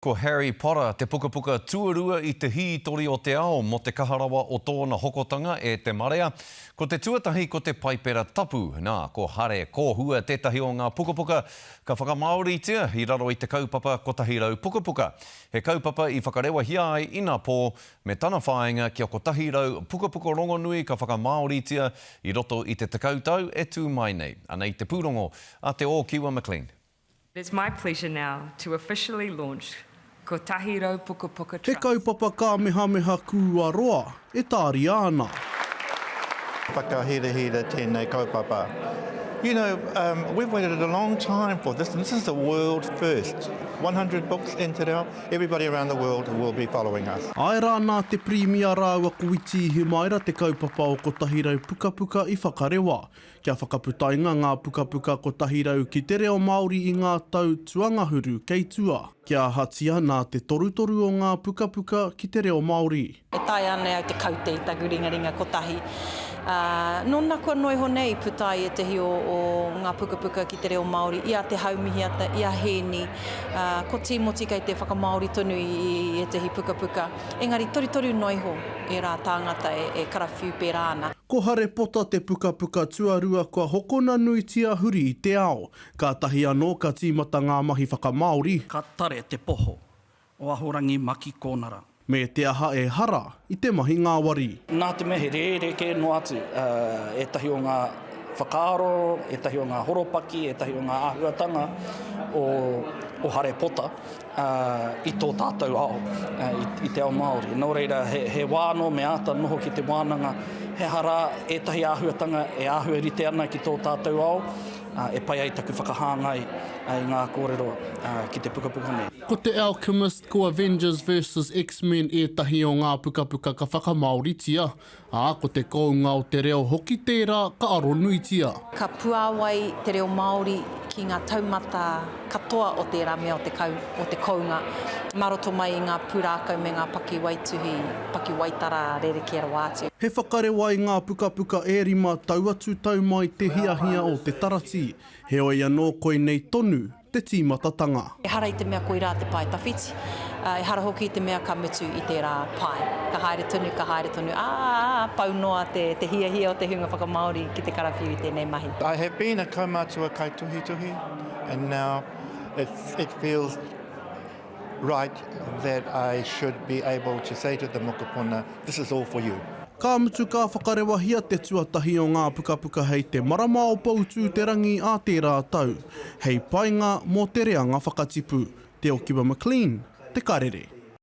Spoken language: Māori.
Ko Harry Potter, te pukapuka tuarua i te hitori o te ao mo te kaharawa o tōna hokotanga e te marea. Ko te tuatahi ko te paipera tapu, nā, ko hare, ko hua tētahi o ngā pukapuka ka whakamaoritia i raro i te kaupapa Kotahirau Pukapuka. He kaupapa i whakarewa hia ai ina pō me tana whāinga kia Kotahirau Pukapuka rongonui ka whakamaoritia i roto i te takautau e tū mai nei. Ana i te pūrongo a te o Kiwa McLean. It's my pleasure now to officially launch Kotahirau Pukapuka He Trust. kaupapa ka meha kua roa, e tāri ana. Whakahirahira tēnei kaupapa. You know, we've waited a long time for this, and this is the world first. 100 books entered out. Everybody around the world will be following us. Ai rā nā te primia rāua kuitihi maira te kaupapa o Kotahirau Pukapuka i whakarewa. Kia whakaputainga ngā pukapuka Kotahirau ki te reo Māori i ngā tau tuangahuru kei tua. Kia hatia nā te torutoru o ngā pukapuka ki te reo Māori. E tai ane au te kauteitagu ringa kotahi. Nōna kua noi honei putai e tehi o ngā pukapuka ki te reo Māori, ia te haumihiata, ia hēni, ko tīmoti kei te whakamaori tonu i tehi pukapuka. Engari toritori noiho e rā tāngata e karawhiu pērā ana. Ko Hare Potter te pukapuka tuarua kua hokona nui tia huri i te ao. Ka tahi anō ka tīmata ngā mahi whakamaori. Ka tare te poho o ahorangi maki kōnara. Me te aha e hara i te mahi ngāwari. Nā te mehe rēreke no atu, e tahi o ngā whakaaro, e tahi o ngā horopaki, e tahi o ngā āhuatanga o Hare Potter i tō tātou ao, i te ao Māori. Nō reira, he wāno me āta noho ki te wānanga, he hara e tahi āhuatanga e āhuarite ana ki tō tātou ao, e pai ai taku whakahāngai i ngā kōrero ki te pukapuka nei. Ko te Alchemist, ko Avengers vs X-Men e tahi o ngā pukapuka ka whakamaoritia. Ko te kounga o te reo hoki tērā ka aronuitia. Ka puāwai te reo Māori ki ngā taumata katoa o tērā mea o te kounga. Maroto mai i ngā pūrākau me ngā paki waituhi, paki waitara rereke ara wātu. He whakarewa i ngā pukapuka e rima tauatu tau mai te hiahia o te tarati. He oi anō koe nei tonu te tīmatatanga. E hara i te mea koe rā te pai tawhiti. E hara hoki i te mea ka mutu i tērā pai. Ka haere tonu, pau noa te hiahia o te hunga whakamāori ki te karawhiu i tēnei mahi. I have been a kaumātua kaituhituhi, and now it feels right that I should be able to say to the mokopuna, this is all for you. Ka mutu ka whakarewa hia te tuatahi o ngā pukapuka hei te marama o pautu te rangi a tērā tau. Hei painga mō te reanga whakatipu. Te o Kiwa McLean, te karere.